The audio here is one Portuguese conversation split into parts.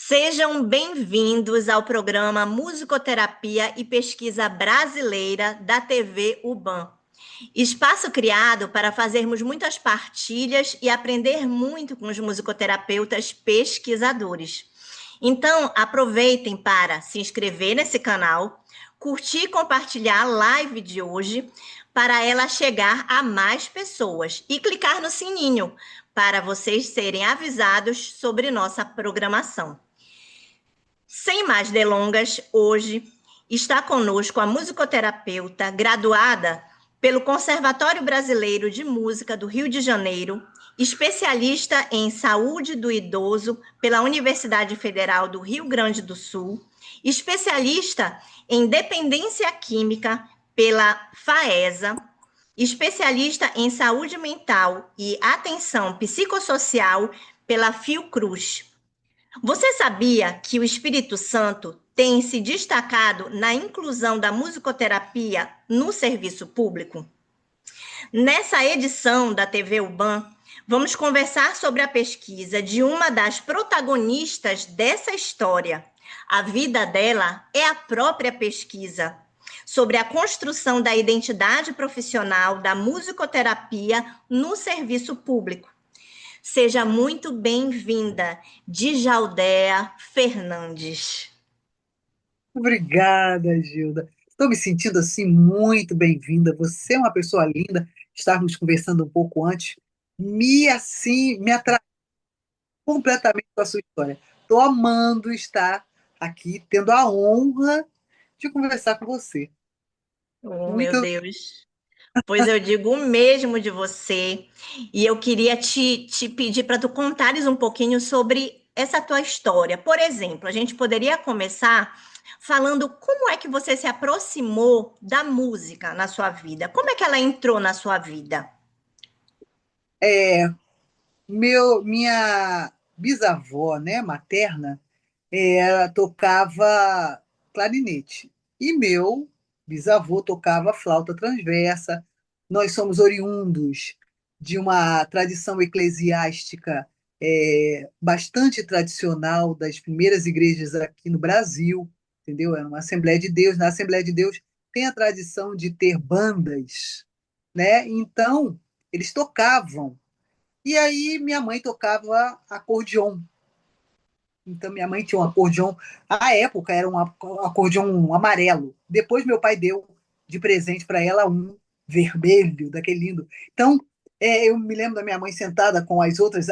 Sejam bem-vindos ao programa Musicoterapia e Pesquisa Brasileira da TV UBAN. Espaço criado para fazermos muitas partilhas e aprender muito com os musicoterapeutas pesquisadores. Então, aproveitem para se inscrever nesse canal, curtir e compartilhar a live de hoje para ela chegar a mais pessoas e clicar no sininho para vocês serem avisados sobre nossa programação. Sem mais delongas, hoje está conosco a musicoterapeuta graduada pelo Conservatório Brasileiro de Música do Rio de Janeiro, especialista em saúde do idoso pela Universidade Federal do Rio Grande do Sul, especialista em dependência química pela FAESA, especialista em saúde mental e atenção psicossocial pela Fiocruz. Você sabia que o Espírito Santo tem se destacado na inclusão da musicoterapia no serviço público? Nessa edição da TV UBAN, vamos conversar sobre a pesquisa de uma das protagonistas dessa história. A vida dela é a própria pesquisa sobre a construção da identidade profissional da musicoterapia no serviço público. Seja muito bem-vinda, Djaldéa Fernandes. Obrigada, Gilda. Estou me sentindo assim muito bem-vinda. Você é uma pessoa linda. Estávamos conversando um pouco antes. Me atrai completamente com a sua história. Estou amando estar aqui, tendo a honra de conversar com você. Oh, meu Muito Deus. Pois eu digo o mesmo de você. E eu queria te pedir para tu contares um pouquinho sobre essa tua história. Por exemplo, a gente poderia começar falando como é que você se aproximou da música na sua vida. Como é que ela entrou na sua vida? é, minha bisavó, né, materna, ela tocava clarinete e meu bisavô tocava flauta transversa. Nós somos oriundos de uma tradição eclesiástica bastante tradicional das primeiras igrejas aqui no Brasil, entendeu? Era uma Assembleia de Deus. Na Assembleia de Deus tem a tradição de ter bandas, né? Então eles tocavam. E aí minha mãe tocava acordeon. Então, minha mãe tinha um acordeon. À época, era um acordeon amarelo. Depois, meu pai deu de presente para ela um vermelho, daquele lindo. Então, eu me lembro da minha mãe sentada com as outras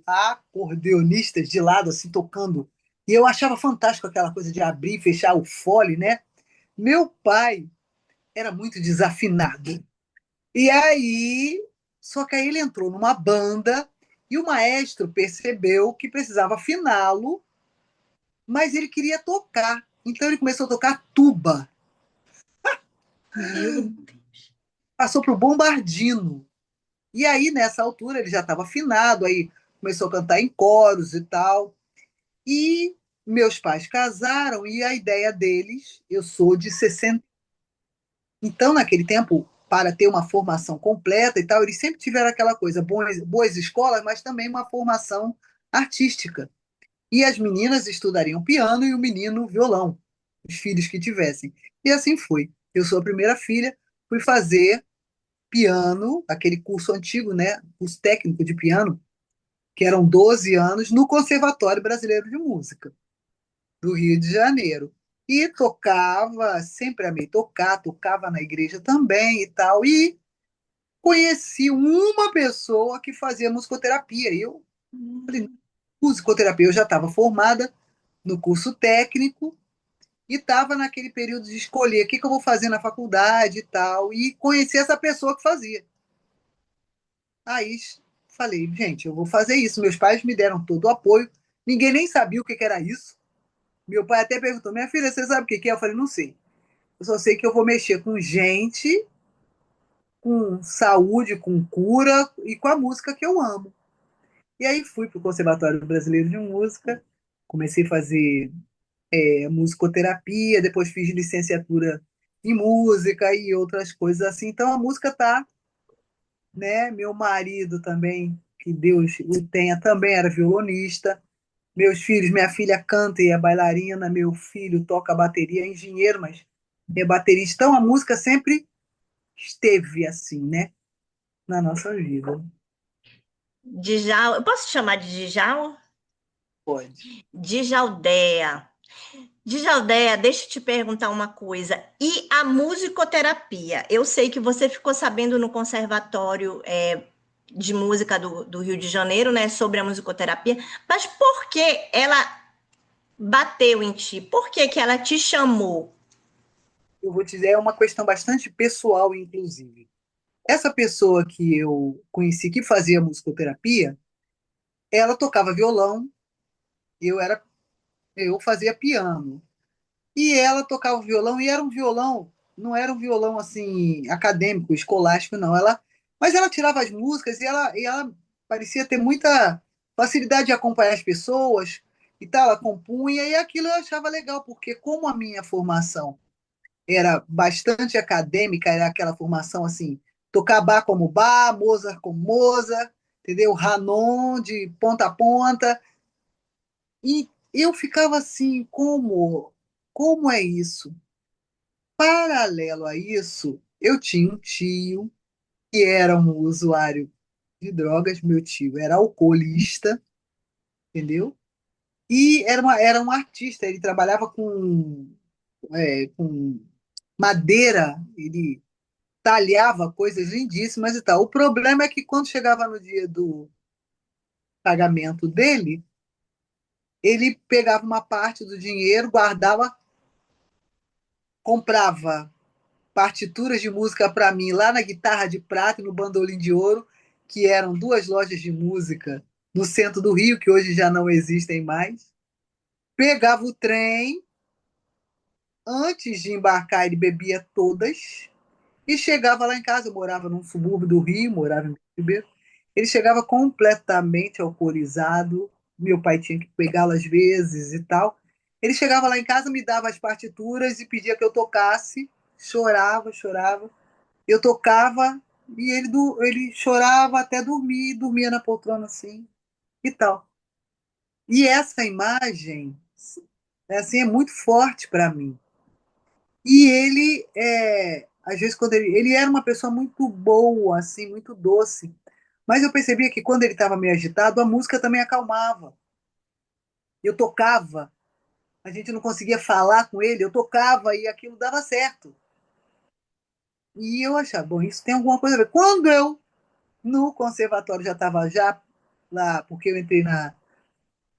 acordeonistas de lado, assim, tocando. E eu achava fantástico aquela coisa de abrir e fechar o fole, né? Meu pai era muito desafinado. E aí, só que aí ele entrou numa banda e o maestro percebeu que precisava afiná-lo, mas ele queria tocar. Então ele começou a tocar tuba. Meu Passou para o bombardino. E aí, nessa altura, ele já estava afinado, aí começou a cantar em coros e tal. E meus pais casaram e a ideia deles, eu sou de 60. Então, naquele tempo, para ter uma formação completa e tal, eles sempre tiveram aquela coisa, boas escolas, mas também uma formação artística. E as meninas estudariam piano e o menino violão, os filhos que tivessem. E assim foi. Eu sou a primeira filha, fui fazer piano, aquele curso antigo, né, curso técnico de piano, que eram 12 anos, no Conservatório Brasileiro de Música, do Rio de Janeiro. E tocava, sempre amei tocar, tocava na igreja também e tal. E conheci uma pessoa que fazia musicoterapia. E eu falei, Deus. musicoterapia, eu já estava formada no curso técnico, e estava naquele período de escolher o que, que eu vou fazer na faculdade e tal, e conheci essa pessoa que fazia. Aí falei, gente, eu vou fazer isso. Meus pais me deram todo o apoio, ninguém nem sabia o que, que era isso. Meu pai até perguntou, minha filha, você sabe o que, que é? Eu falei, não sei. Eu só sei que eu vou mexer com gente, com saúde, com cura e com a música que eu amo. E aí fui para o Conservatório Brasileiro de Música, comecei a fazer musicoterapia, depois fiz licenciatura em música e outras coisas assim. Então a música tá, né? Meu marido também, que Deus o tenha, também era violonista. Meus filhos, minha filha canta e é bailarina, meu filho toca bateria, é engenheiro, mas é baterista. Então a música sempre esteve assim, né, na nossa vida. Djal, eu posso te chamar de Djal? Pode. Djaldéia. Djaldéia, deixa eu te perguntar uma coisa. E a musicoterapia? Eu sei que você ficou sabendo no conservatório de música do Rio de Janeiro, né, sobre a musicoterapia, mas por que ela bateu em ti? Por que que ela te chamou? Eu vou te dizer, é uma questão bastante pessoal, inclusive. Essa pessoa que eu conheci que fazia musicoterapia, ela tocava violão, eu era eu fazia piano. E ela tocava violão e era um violão, não era um violão assim acadêmico, escolástico não. Mas ela tirava as músicas e ela parecia ter muita facilidade de acompanhar as pessoas e tal, ela compunha e aquilo eu achava legal, porque como a minha formação era bastante acadêmica, era aquela formação assim, tocar Bach como Bach, Mozart como Mozart, entendeu? Hanon de ponta a ponta. E eu ficava assim, como é isso? Paralelo a isso, eu tinha um tio que era um usuário de drogas, meu tio era alcoolista, entendeu? E era um artista, ele trabalhava com madeira, ele talhava coisas lindíssimas e tal. O problema é que quando chegava no dia do pagamento dele, ele pegava uma parte do dinheiro, guardava, comprava partituras de música para mim lá na Guitarra de Prata e no Bandolim de Ouro, que eram duas lojas de música no centro do Rio, que hoje já não existem mais. Pegava o trem, antes de embarcar, ele bebia todas e chegava lá em casa. Eu morava num subúrbio do Rio, morava em Ribeiro. Ele chegava completamente alcoolizado. Meu pai tinha que pegá-lo às vezes e tal. Ele chegava lá em casa, me dava as partituras e pedia que eu tocasse. Chorava, chorava. Eu tocava e ele chorava até dormir, dormia na poltrona assim e tal. E essa imagem assim, é muito forte para mim. E às vezes, ele era uma pessoa muito boa, assim, muito doce. Mas eu percebia que quando ele estava meio agitado, a música também acalmava. Eu tocava, a gente não conseguia falar com ele, eu tocava e aquilo dava certo. E eu achava, bom, isso tem alguma coisa a ver. Quando eu, no conservatório, já estava já lá, porque eu entrei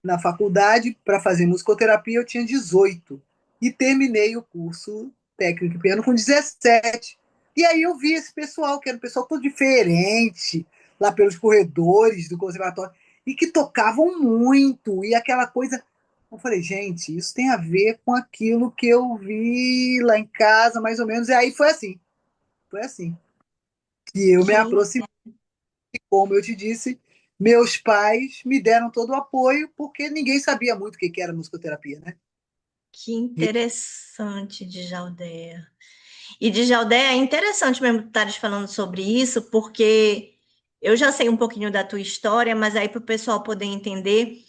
na faculdade para fazer musicoterapia, eu tinha 18 e terminei o curso técnico em piano com 17. E aí eu vi esse pessoal, que era um pessoal todo diferente, lá pelos corredores do conservatório, e que tocavam muito, e aquela coisa. Eu falei, gente, isso tem a ver com aquilo que eu vi lá em casa, mais ou menos. E aí foi assim que eu me Que, aproximei, como eu te disse, meus pais me deram todo o apoio, porque ninguém sabia muito o que era musicoterapia, né? que interessante, Djaldéia. E Djaldéia, é interessante mesmo estares falando sobre isso, porque eu já sei um pouquinho da tua história, mas aí para o pessoal poder entender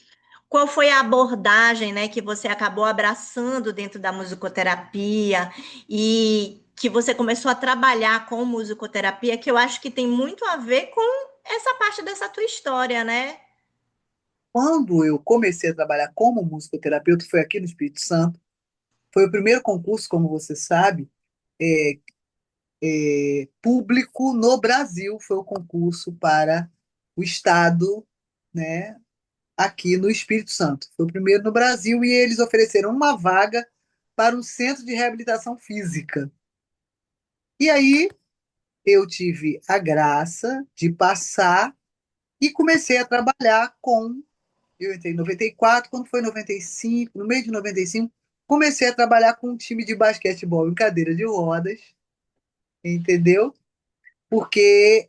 qual foi a abordagem, né, que você acabou abraçando dentro da musicoterapia e que você começou a trabalhar com musicoterapia, que eu acho que tem muito a ver com essa parte dessa tua história, né? Quando eu comecei a trabalhar como musicoterapeuta, foi aqui no Espírito Santo. Foi o primeiro concurso, como você sabe, é, público no Brasil. Foi o concurso para o Estado, né, aqui no Espírito Santo. Foi o primeiro no Brasil e eles ofereceram uma vaga para um centro de reabilitação física. E aí eu tive a graça de passar e comecei a trabalhar com. Eu entrei em 94, quando foi em 95, no meio de 95, comecei a trabalhar com um time de basquetebol em cadeira de rodas, entendeu? Porque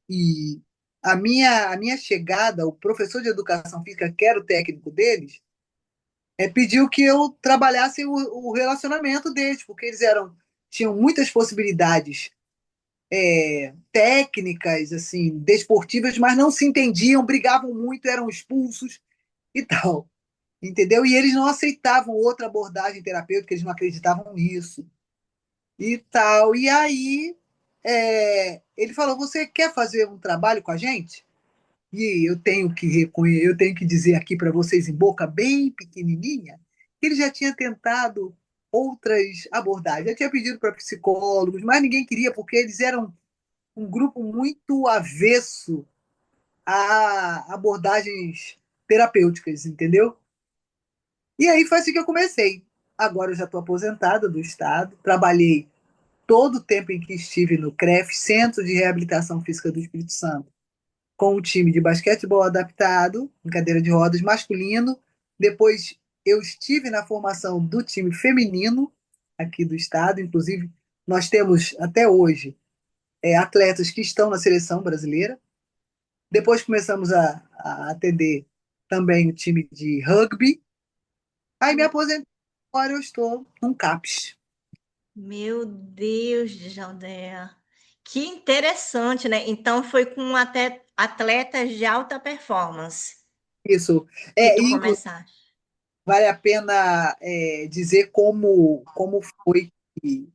e a minha chegada, o professor de educação física, que era o técnico deles, pediu que eu trabalhasse o relacionamento deles, porque tinham muitas possibilidades técnicas, assim, desportivas, mas não se entendiam, brigavam muito, eram expulsos. e tal, entendeu? E eles não aceitavam outra abordagem terapêutica, eles não acreditavam nisso e tal. E aí ele falou: Você quer fazer um trabalho com a gente? E eu tenho que reconhecer, eu tenho que dizer aqui para vocês em boca bem pequenininha, que ele já tinha tentado outras abordagens, já tinha pedido para psicólogos, mas ninguém queria porque eles eram um grupo muito avesso a abordagens terapêuticas, entendeu? E aí foi assim que eu comecei. Agora eu já estou aposentada do Estado, trabalhei todo o tempo em que estive no CREF, Centro de Reabilitação Física do Espírito Santo, com o time de basquetebol adaptado, em cadeira de rodas masculino. Depois eu estive na formação do time feminino aqui do estado, inclusive nós temos até hoje atletas que estão na seleção brasileira. Depois começamos a atender também o time de rugby. Aí me aposentei, agora eu estou num CAPS. Meu Deus, Jaldeia. Que interessante, né? Então foi com até atletas de alta performance Isso. que tu Inclusive, começaste. vale a pena dizer como foi que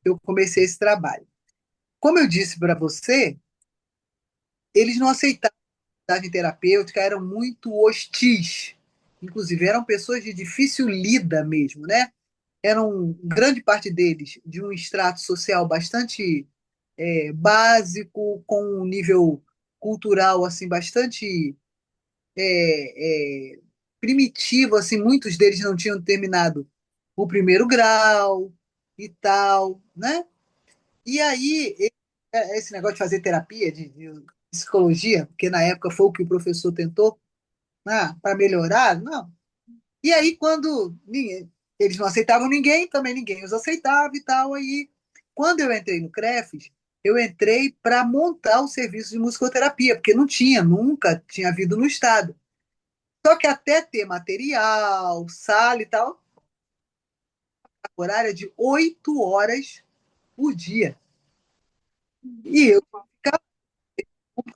eu comecei esse trabalho. Como eu disse para você, eles não aceitavam a abordagem terapêutica, eram muito hostis. Inclusive, eram pessoas de difícil lida mesmo, né? Eram, grande parte deles, de um extrato social bastante básico, com um nível cultural assim bastante é, é, primitivo, assim, muitos deles não tinham terminado o primeiro grau e tal, né? E aí, esse negócio de fazer terapia, de psicologia, porque na época foi o que o professor tentou, para melhorar, não. E aí, quando eles não aceitavam ninguém, também ninguém os aceitava e tal. Aí, quando eu entrei no CREFES, eu entrei para montar o serviço de musicoterapia, porque não tinha, nunca tinha havido no Estado. Só que até ter material, sala e tal, a horária de 8 horas por dia. E eu,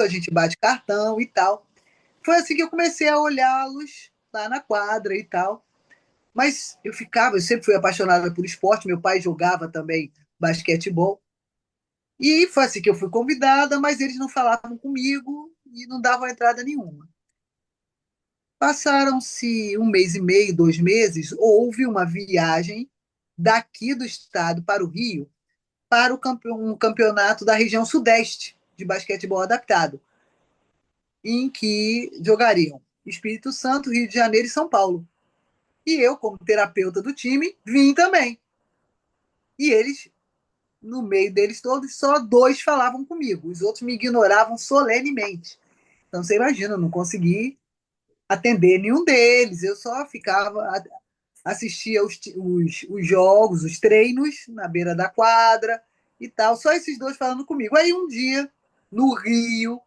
a gente bate cartão e tal. Foi assim que eu comecei a olhá-los lá na quadra e tal. Mas eu sempre fui apaixonada por esporte, meu pai jogava também basquetebol. E foi assim que eu fui convidada, mas eles não falavam comigo e não davam entrada nenhuma. Passaram-se um mês e meio, 2 meses, houve uma viagem daqui do estado para o Rio, para um campeonato da região sudeste de basquetebol adaptado, em que jogariam Espírito Santo, Rio de Janeiro e São Paulo. E eu, como terapeuta do time, vim também. E eles, no meio deles todos, só dois falavam comigo, os outros me ignoravam solenemente. Então você imagina, eu não consegui atender nenhum deles, eu só ficava, assistia os jogos, os treinos na beira da quadra e tal, só esses dois falando comigo. Aí um dia, no Rio,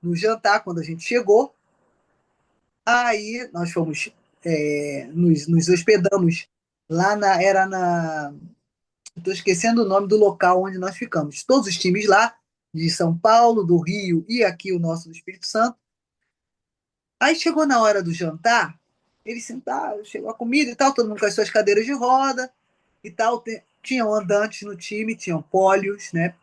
no jantar, quando a gente chegou, aí nós fomos, nos hospedamos lá estou esquecendo o nome do local onde nós ficamos. Todos os times lá, de São Paulo, do Rio e aqui o nosso do Espírito Santo. Aí chegou na hora do jantar, eles sentaram, chegou a comida e tal, todo mundo com as suas cadeiras de roda e tal. Tinham andantes no time, tinham pólios, né?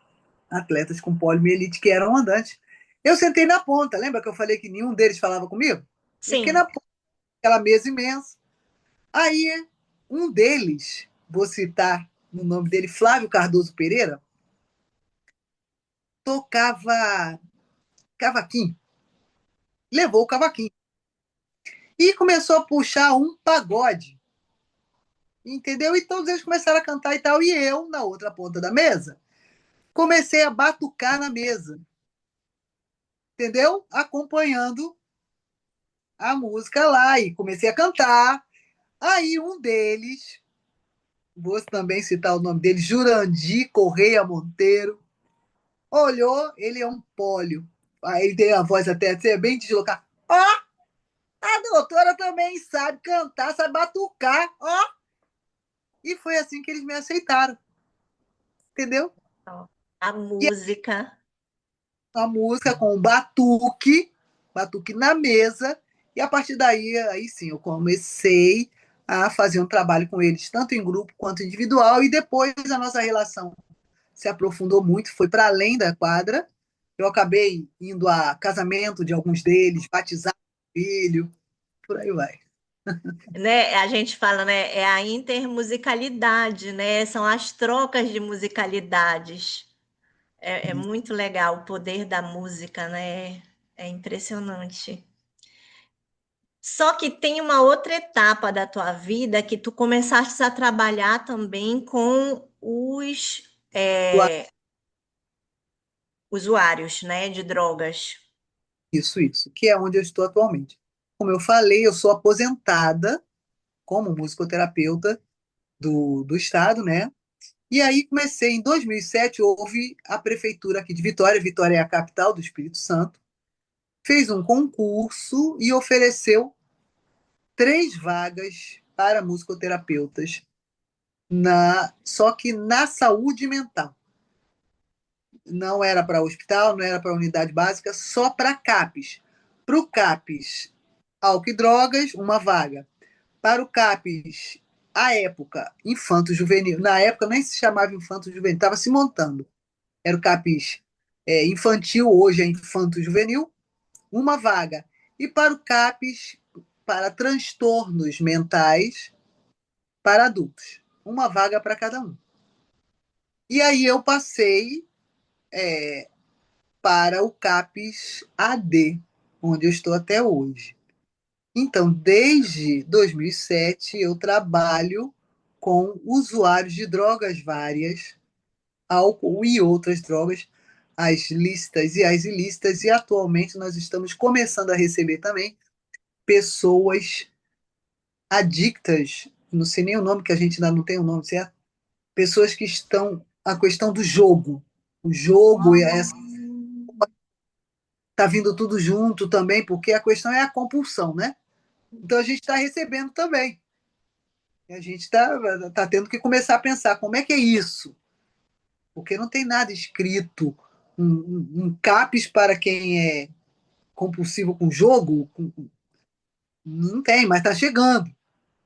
Atletas com poliomielite que eram andantes. Eu sentei na ponta, lembra que eu falei que nenhum deles falava comigo? Eu fiquei na Sim. ponta, aquela mesa imensa. Aí, um deles, vou citar no nome dele, Flávio Cardoso Pereira, tocava cavaquinho, levou o cavaquinho e começou a puxar um pagode, entendeu? E todos eles começaram a cantar e tal, e eu, na outra ponta da mesa, comecei a batucar na mesa, entendeu? Acompanhando a música lá, e comecei a cantar. Aí um deles, vou também citar o nome dele, Jurandir Correia Monteiro, olhou, ele é um pólio. Aí ele tem a voz até assim, bem deslocada. Ó, oh, a doutora também sabe cantar, sabe batucar, ó. Oh. E foi assim que eles me aceitaram, entendeu? A E música. a música com batuque, batuque na mesa, E a partir daí, aí sim, eu comecei a fazer um trabalho com eles, tanto em grupo quanto individual, e depois a nossa relação se aprofundou muito, foi para além da quadra. Eu acabei indo a casamento de alguns deles, batizar filho, por aí vai. Né? A gente fala, né? É a intermusicalidade, né? São as trocas de musicalidades. É muito legal o poder da música, né? É impressionante. Só que tem uma outra etapa da tua vida que tu começaste a trabalhar também com os usuários, né, de drogas. Isso, que é onde eu estou atualmente. Como eu falei, eu sou aposentada como musicoterapeuta do estado, né? E aí comecei em 2007, houve a prefeitura aqui de Vitória, Vitória é a capital do Espírito Santo, fez um concurso e ofereceu 3 vagas para musicoterapeutas só que na saúde mental. Não era para hospital, não era para unidade básica, só para CAPES. Para o CAPES, álcool e drogas, uma vaga. Para o CAPES, à época, infanto-juvenil. Na época nem se chamava infanto-juvenil, estava se montando. Era o CAPES infantil, hoje é infanto-juvenil, uma vaga. E para o CAPES, para transtornos mentais, para adultos, uma vaga para cada um. E aí eu passei para o CAPES AD, onde eu estou até hoje. Então, desde 2007, eu trabalho com usuários de drogas várias, álcool e outras drogas, as lícitas e as ilícitas, e atualmente nós estamos começando a receber também pessoas adictas, não sei nem o nome, que a gente ainda não tem o nome certo, pessoas que estão, a questão do jogo, o jogo, essa tá vindo tudo junto também, porque a questão é a compulsão, né? Então a gente está recebendo também. E a gente tá tendo que começar a pensar como é que é isso, porque não tem nada escrito, um CAPES para quem é compulsivo com jogo, não tem, mas está chegando,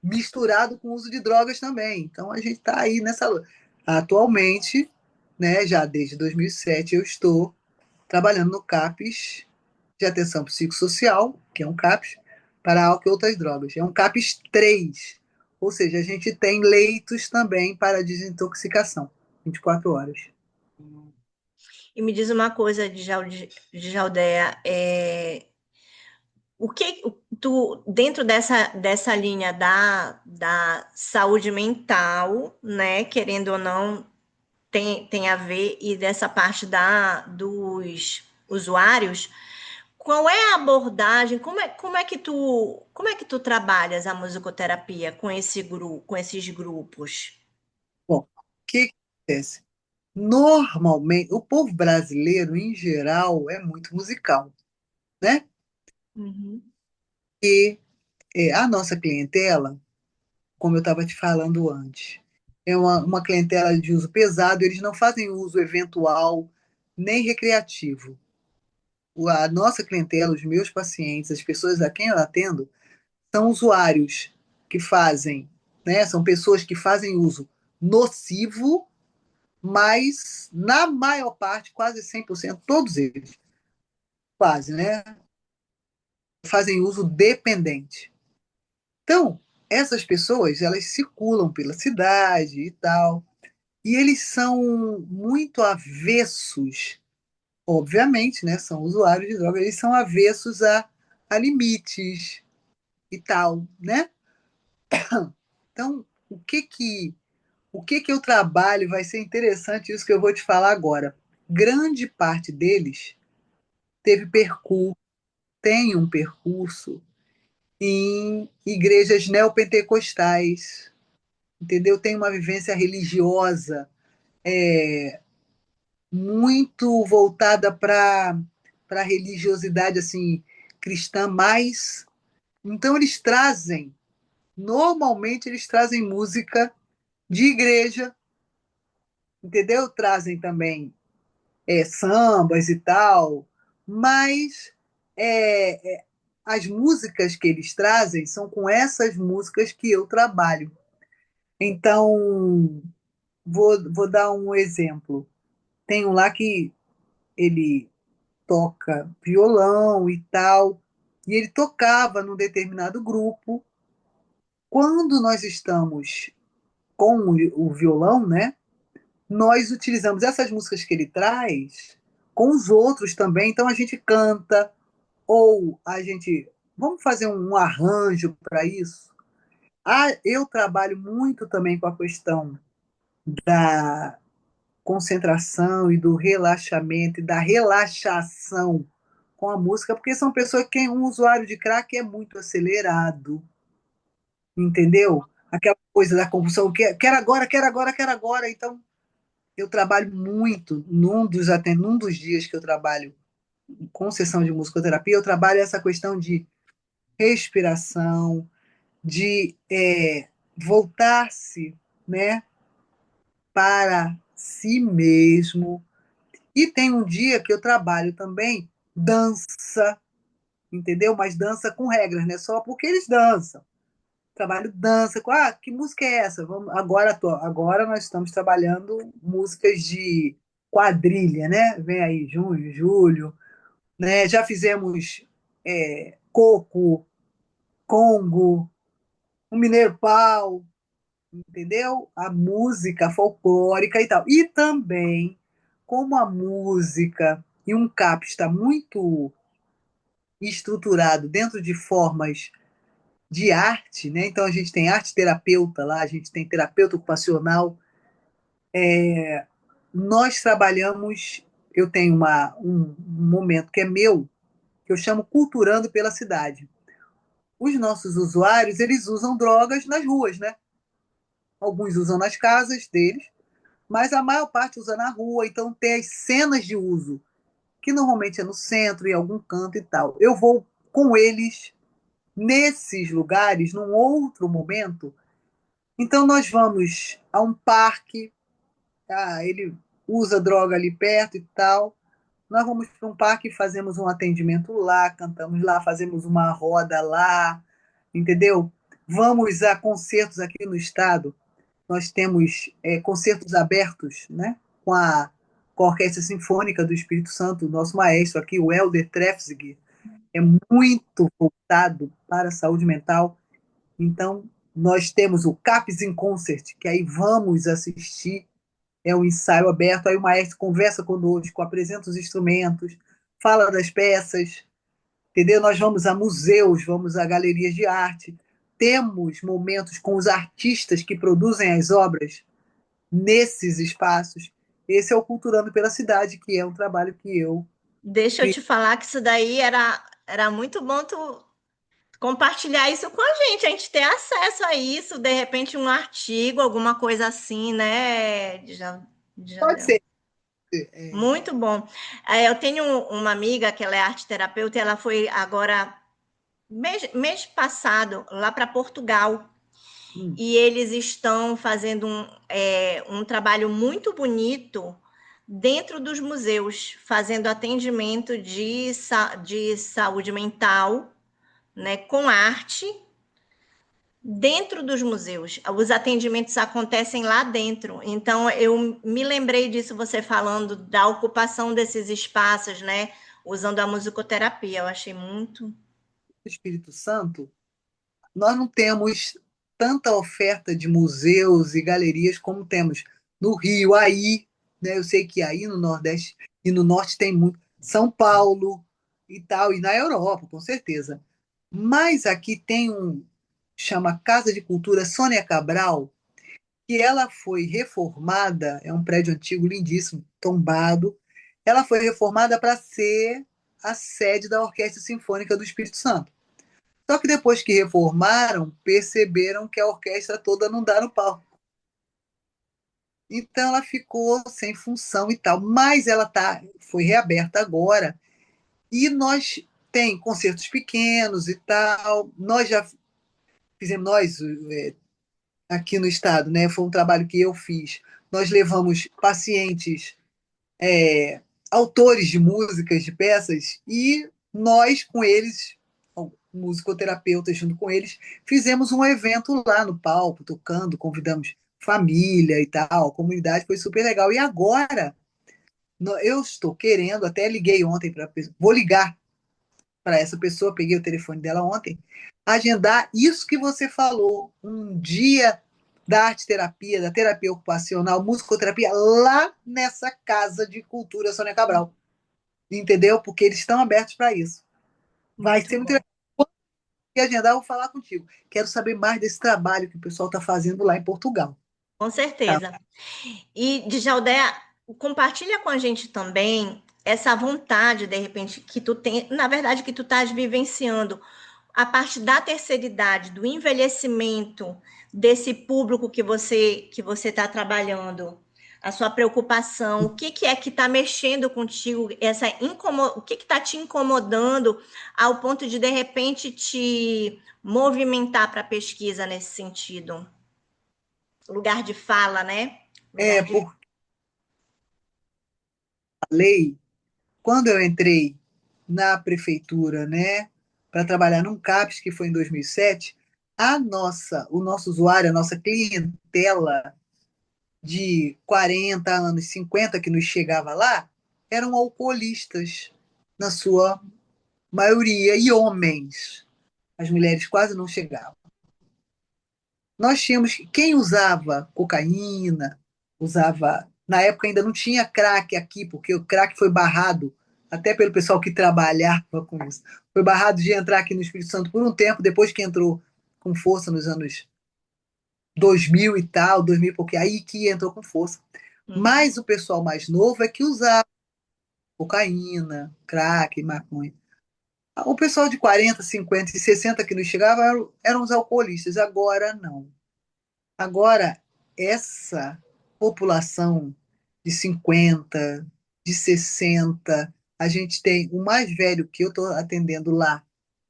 misturado com o uso de drogas também. Então a gente está aí nessa luta. Atualmente, né, já desde 2007, eu estou trabalhando no CAPES de atenção psicossocial, que é um CAPES, para álcool e outras drogas. É um CAPES 3, ou seja, a gente tem leitos também para desintoxicação, 24 horas. E me diz uma coisa, Jaldeia, o que tu, dentro dessa linha da saúde mental, né, querendo ou não, tem a ver, e dessa parte dos usuários, qual é a abordagem? Como é que tu trabalhas a musicoterapia com com esses grupos? Bom, o que acontece? Normalmente, o povo brasileiro, em geral, é muito musical, né? Uhum. E a nossa clientela, como eu estava te falando antes, é uma clientela de uso pesado, eles não fazem uso eventual nem recreativo. A nossa clientela, os meus pacientes, as pessoas a quem eu atendo, são usuários que fazem, né, são pessoas que fazem uso nocivo, mas na maior parte, quase 100%, todos eles, quase, né, fazem uso dependente. Então, essas pessoas, elas circulam pela cidade e tal, e eles são muito avessos, obviamente, né, são usuários de droga, eles são avessos a limites e tal, né? Então, o que que eu trabalho vai ser interessante isso que eu vou te falar agora. Grande parte deles teve percurso, tem um percurso em igrejas neopentecostais, entendeu? Tem uma vivência religiosa muito voltada para a religiosidade assim cristã mais. Então normalmente eles trazem música de igreja, entendeu? Trazem também sambas e tal, mas é, as músicas que eles trazem são com essas músicas que eu trabalho. Então, vou dar um exemplo. Tem um lá que ele toca violão e tal, e ele tocava num determinado grupo. Quando nós estamos com o violão, né, nós utilizamos essas músicas que ele traz com os outros também. Então a gente canta, ou a gente. Vamos fazer um arranjo para isso? Eu trabalho muito também com a questão da concentração e do relaxamento e da relaxação com a música, porque são pessoas que um usuário de crack é muito acelerado, entendeu? Aquela coisa da compulsão, quero agora, quero agora, quero agora. Então, eu trabalho muito, num dos dias que eu trabalho com sessão de musicoterapia, eu trabalho essa questão de respiração, de voltar-se, né, para si mesmo. E tem um dia que eu trabalho também dança, entendeu? Mas dança com regras, não é só porque eles dançam. Trabalho dança, que música é essa? Agora nós estamos trabalhando músicas de quadrilha, né? Vem aí junho, julho, né? Já fizemos coco, congo, um mineiro pau, entendeu? A música folclórica e tal. E também, como a música e um CAP está muito estruturado dentro de formas de arte, né? Então a gente tem arte terapeuta lá, a gente tem terapeuta ocupacional. Nós trabalhamos, eu tenho um momento que é meu, que eu chamo Culturando pela Cidade. Os nossos usuários, eles usam drogas nas ruas, né? Alguns usam nas casas deles, mas a maior parte usa na rua, então tem as cenas de uso, que normalmente é no centro, em algum canto e tal. Eu vou com eles nesses lugares, num outro momento. Então nós vamos a um parque, ele usa droga ali perto e tal. Nós vamos para um parque e fazemos um atendimento lá, cantamos lá, fazemos uma roda lá, entendeu? Vamos a concertos aqui no estado. Nós temos concertos abertos, né? Com com a Orquestra Sinfônica do Espírito Santo, o nosso maestro aqui, o Helder Trefzig, é muito voltado para a saúde mental. Então, nós temos o CAPS in Concert, que aí vamos assistir, é um ensaio aberto, aí o maestro conversa conosco, apresenta os instrumentos, fala das peças, entendeu? Nós vamos a museus, vamos a galerias de arte, temos momentos com os artistas que produzem as obras nesses espaços. Esse é o Culturando pela Cidade, que é um trabalho que eu Deixa eu fiz. te falar que isso daí era muito bom tu compartilhar isso com a gente ter acesso a isso, de repente um artigo, alguma coisa assim, né? Pode Já, ser. muito bom. Eu tenho uma amiga que ela é arte terapeuta, e ela foi agora mês passado lá para Portugal. Hum, E eles estão fazendo um trabalho muito bonito dentro dos museus, fazendo atendimento de saúde mental, né, com arte dentro dos museus. Os atendimentos acontecem lá dentro. Então, eu me lembrei disso, você falando da ocupação desses espaços, né, usando a musicoterapia. Eu achei muito. Espírito Santo, nós não temos tanta oferta de museus e galerias como temos no Rio, aí, né? Eu sei que aí no Nordeste e no Norte tem muito, São Paulo e tal, e na Europa, com certeza. Mas aqui tem chama Casa de Cultura Sônia Cabral, que ela foi reformada, é um prédio antigo lindíssimo, tombado. Ela foi reformada para ser a sede da Orquestra Sinfônica do Espírito Santo. Só que depois que reformaram, perceberam que a orquestra toda não dá no palco. Então ela ficou sem função e tal. Mas foi reaberta agora e nós tem concertos pequenos e tal. Nós já fizemos, aqui no estado, né? Foi um trabalho que eu fiz. Nós levamos pacientes, autores de músicas, de peças, e nós com eles musicoterapeutas junto com eles, fizemos um evento lá no palco, tocando, convidamos família e tal, a comunidade foi super legal. E agora, eu estou querendo, até liguei ontem para vou ligar para essa pessoa, peguei o telefone dela ontem, agendar isso que você falou, um dia da arte terapia, da terapia ocupacional, musicoterapia, lá nessa Casa de Cultura Sônia Cabral. Entendeu? Porque eles estão abertos para isso. Vai Muito ser muito bom. legal. Quando eu agendar, eu vou falar contigo. Quero saber mais desse trabalho que o pessoal está fazendo lá em Portugal. Com Tá? certeza. E, Djaldeia, compartilha com a gente também essa vontade, de repente, que tu tem, na verdade, que tu estás vivenciando, a parte da terceira idade, do envelhecimento desse público que você está trabalhando, a sua preocupação, o que é que está mexendo contigo, o que está te incomodando ao ponto de repente, te movimentar para a pesquisa nesse sentido? Lugar de fala, né? Lugar de. Por lei, quando eu entrei na prefeitura, né, para trabalhar num CAPES, que foi em 2007, o nosso usuário, a nossa clientela de 40 anos, 50 que nos chegava lá, eram alcoolistas, na sua maioria, e homens. As mulheres quase não chegavam. Nós tínhamos quem usava cocaína, usava. Na época ainda não tinha crack aqui, porque o crack foi barrado, até pelo pessoal que trabalhava com isso. Foi barrado de entrar aqui no Espírito Santo por um tempo, depois que entrou com força nos anos 2000 e tal, 2000 e pouquinho, aí que entrou com força. Uhum. Mas o pessoal mais novo é que usava cocaína, crack, maconha. O pessoal de 40, 50 e 60 que nos chegava eram os alcoolistas, agora não. Agora, essa população de 50, de 60, a gente tem o mais velho que eu estou atendendo lá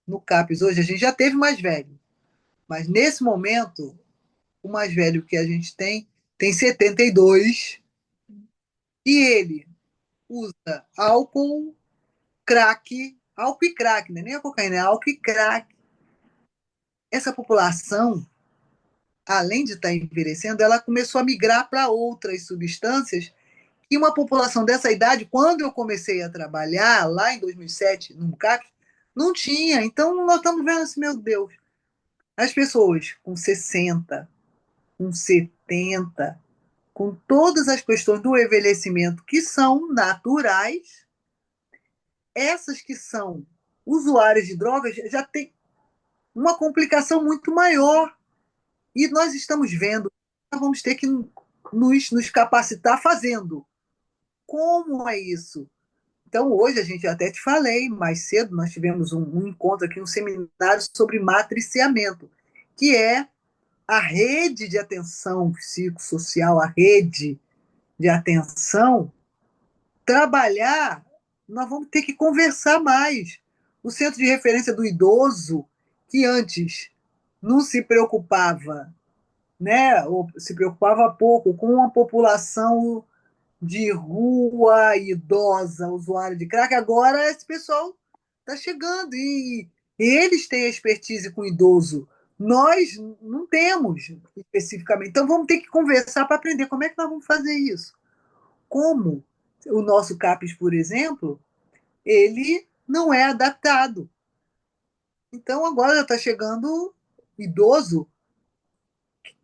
no CAPES hoje, a gente já teve mais velho, mas nesse momento, o mais velho que a gente tem 72 e ele usa álcool e crack, né? Nem a cocaína, é álcool e crack. Essa população, além de estar envelhecendo, ela começou a migrar para outras substâncias. E uma população dessa idade, quando eu comecei a trabalhar, lá em 2007, no CAP, não tinha. Então, nós estamos vendo assim, meu Deus, as pessoas com 60, com 70, com todas as questões do envelhecimento que são naturais, essas que são usuárias de drogas já tem uma complicação muito maior. E nós estamos vendo, nós vamos ter que nos capacitar fazendo. Como é isso? Então, hoje, a gente até te falei, mais cedo, nós tivemos um encontro aqui, um seminário sobre matriciamento, que é a rede de atenção psicossocial, a rede de atenção, trabalhar, nós vamos ter que conversar mais. O centro de referência do idoso, que antes não se preocupava, né, ou se preocupava pouco com a população de rua, idosa, usuário de crack, agora esse pessoal está chegando e eles têm expertise com idoso. Nós não temos especificamente. Então vamos ter que conversar para aprender como é que nós vamos fazer isso. Como o nosso CAPES, por exemplo, ele não é adaptado. Então agora está chegando idoso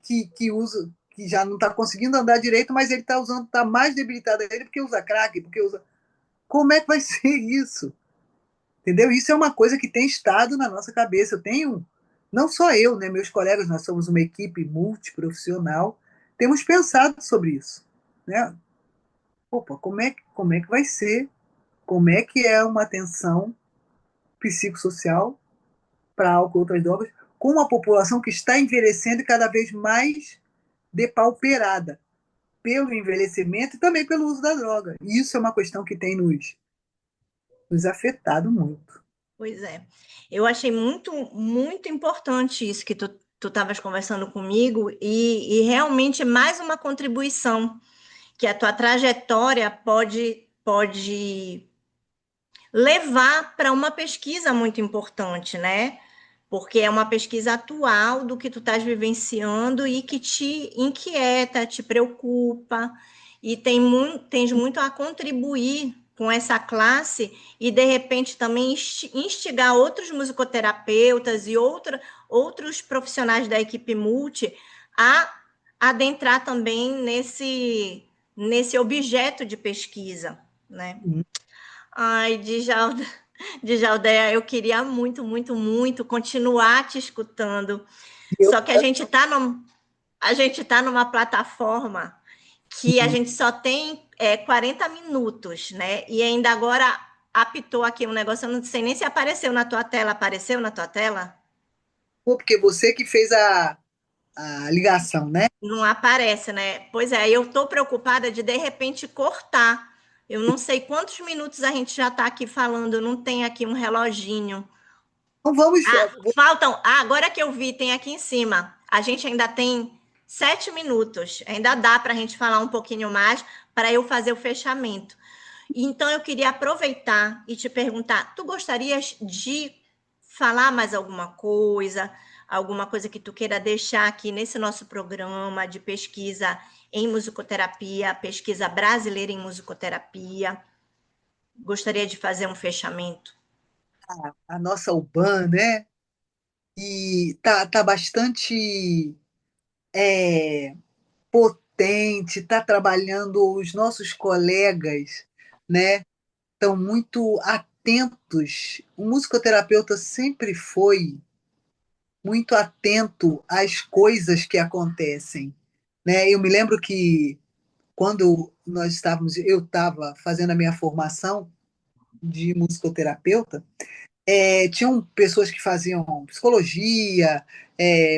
que usa, que já não está conseguindo andar direito, mas ele está usando, está mais debilitado ele porque usa crack, porque usa. Como é que vai ser isso? Entendeu? Isso é uma coisa que tem estado na nossa cabeça. Eu tenho, não só eu, né, meus colegas, nós somos uma equipe multiprofissional, temos pensado sobre isso. Né? Opa, como é que vai ser? Como é que é uma atenção psicossocial para álcool e outras drogas com uma população que está envelhecendo e cada vez mais depauperada pelo envelhecimento e também pelo uso da droga. E isso é uma questão que tem nos afetado muito. Pois é. Eu achei muito, muito importante isso que tu estavas conversando comigo, e realmente é mais uma contribuição que a tua trajetória pode levar para uma pesquisa muito importante, né? Porque é uma pesquisa atual do que tu estás vivenciando e que te inquieta, te preocupa, e tens muito a contribuir com essa classe e, de repente, também instigar outros musicoterapeutas e outros profissionais da equipe multi a adentrar também nesse objeto de pesquisa, né? Ai, Djaldeia, eu queria muito, muito, muito continuar te escutando. Eu, Só que a gente tá numa plataforma que a gente só tem 40 minutos, né? E ainda agora apitou aqui um negócio, eu não sei nem se apareceu na tua tela. Apareceu na tua tela? porque você que fez a ligação, né? Não aparece, né? Pois é, eu estou preocupada de repente cortar. Eu não sei quantos minutos a gente já está aqui falando, não tem aqui um reloginho. Então vamos. Faltam. Agora que eu vi, tem aqui em cima. A gente ainda tem 7 minutos. Ainda dá para a gente falar um pouquinho mais para eu fazer o fechamento. Então eu queria aproveitar e te perguntar: tu gostarias de falar mais alguma coisa que tu queira deixar aqui nesse nosso programa de pesquisa em musicoterapia, pesquisa brasileira em musicoterapia? Gostaria de fazer um fechamento. A nossa UBAN, né? E tá bastante é, potente, tá trabalhando, os nossos colegas, né? Estão muito atentos. O musicoterapeuta sempre foi muito atento às coisas que acontecem, né? Eu me lembro que quando eu estava fazendo a minha formação de musicoterapeuta, tinham pessoas que faziam psicologia,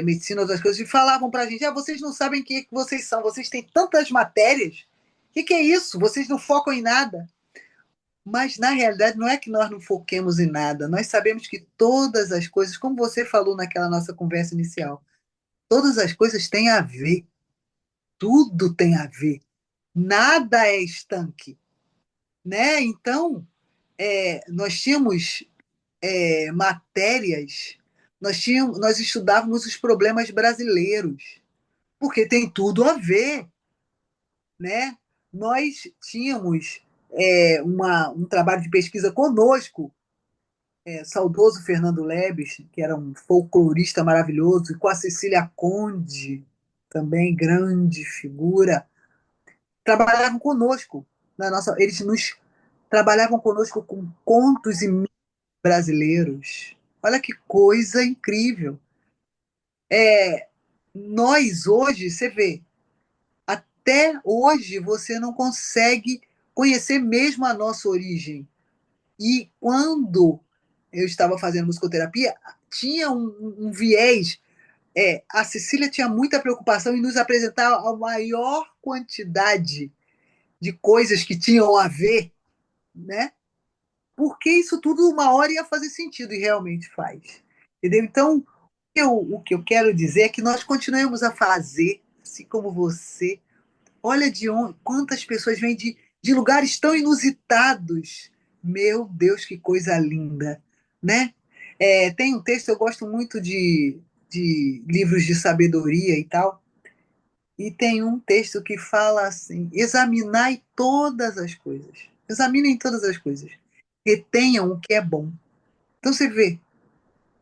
medicina, outras coisas, e falavam para a gente: vocês não sabem quem é que vocês são, vocês têm tantas matérias, o que é isso? Vocês não focam em nada. Mas, na realidade, não é que nós não foquemos em nada, nós sabemos que todas as coisas, como você falou naquela nossa conversa inicial, todas as coisas têm a ver, tudo tem a ver, nada é estanque, né? Então, nós tínhamos matérias, nós estudávamos os problemas brasileiros, porque tem tudo a ver, né? Nós tínhamos um trabalho de pesquisa conosco, saudoso Fernando Lebes, que era um folclorista maravilhoso, e com a Cecília Conde, também grande figura, trabalhavam conosco eles nos trabalhavam conosco com contos e mitos brasileiros. Olha que coisa incrível. Nós hoje, você vê, até hoje você não consegue conhecer mesmo a nossa origem. E quando eu estava fazendo musicoterapia, tinha um viés. A Cecília tinha muita preocupação em nos apresentar a maior quantidade de coisas que tinham a ver, né? Porque isso tudo uma hora ia fazer sentido e realmente faz. Entendeu? Então, o que eu quero dizer é que nós continuemos a fazer, assim como você. Olha de onde, quantas pessoas vêm de lugares tão inusitados. Meu Deus, que coisa linda, né? Tem um texto, eu gosto muito de livros de sabedoria e tal, e tem um texto que fala assim: examinai todas as coisas, examinem todas as coisas, retenham o que é bom. Então você vê,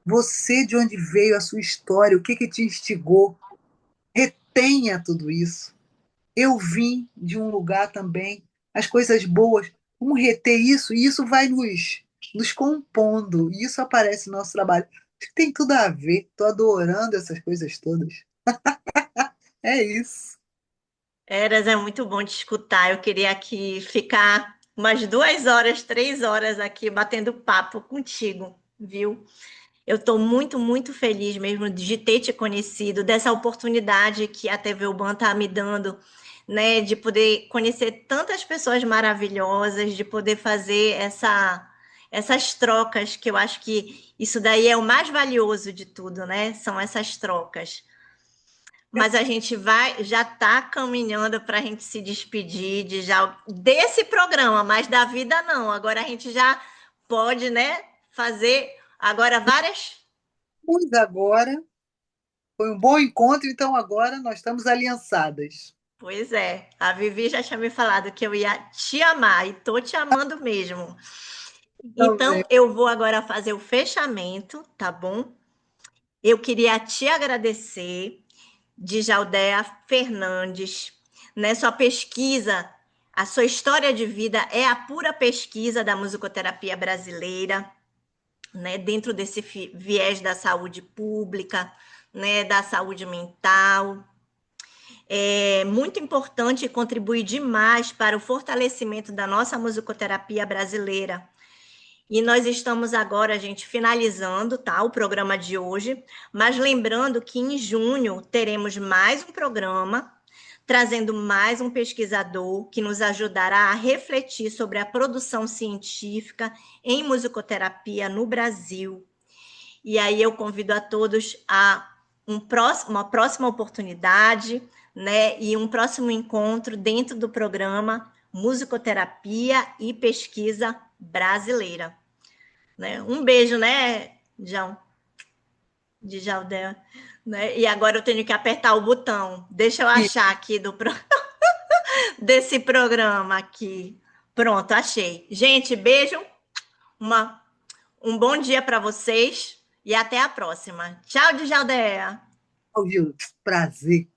você de onde veio a sua história, o que te instigou, retenha tudo isso. Eu vim de um lugar também, as coisas boas, vamos reter isso, e isso vai nos compondo, e isso aparece no nosso trabalho. Acho que tem tudo a ver, estou adorando essas coisas todas. É isso. Eras, é muito bom te escutar. Eu queria aqui ficar umas 2 horas, 3 horas aqui batendo papo contigo, viu? Eu estou muito, muito feliz mesmo de ter te conhecido, dessa oportunidade que a TV Uban está me dando, né? De poder conhecer tantas pessoas maravilhosas, de poder fazer essas trocas, que eu acho que isso daí é o mais valioso de tudo, né? São essas trocas. Mas a gente já está caminhando para a gente se despedir desse programa, mas da vida não. Agora a gente já pode, né, fazer agora várias. Pois agora, foi um bom encontro, então agora nós estamos aliançadas. Pois é, a Vivi já tinha me falado que eu ia te amar e tô te amando mesmo. Também. Então, eu vou agora fazer o fechamento, tá bom? Eu queria te agradecer, Djaldeia Fernandes, né? Sua pesquisa, a sua história de vida é a pura pesquisa da musicoterapia brasileira, né? Dentro desse viés da saúde pública, né? Da saúde mental. É muito importante e contribui demais para o fortalecimento da nossa musicoterapia brasileira. E nós estamos agora, gente, finalizando, tá, o programa de hoje, mas lembrando que em junho teremos mais um programa, trazendo mais um pesquisador que nos ajudará a refletir sobre a produção científica em musicoterapia no Brasil. E aí eu convido a todos a uma próxima oportunidade, né, e um próximo encontro dentro do programa Musicoterapia e Pesquisa Brasileira. Né? Um beijo, né, João, de Jaldel. Né? E agora eu tenho que apertar o botão. Deixa eu achar aqui desse programa aqui. Pronto, achei. Gente, beijo, uma, um bom dia para vocês e até a próxima. Tchau, Djaldeia. Prazer.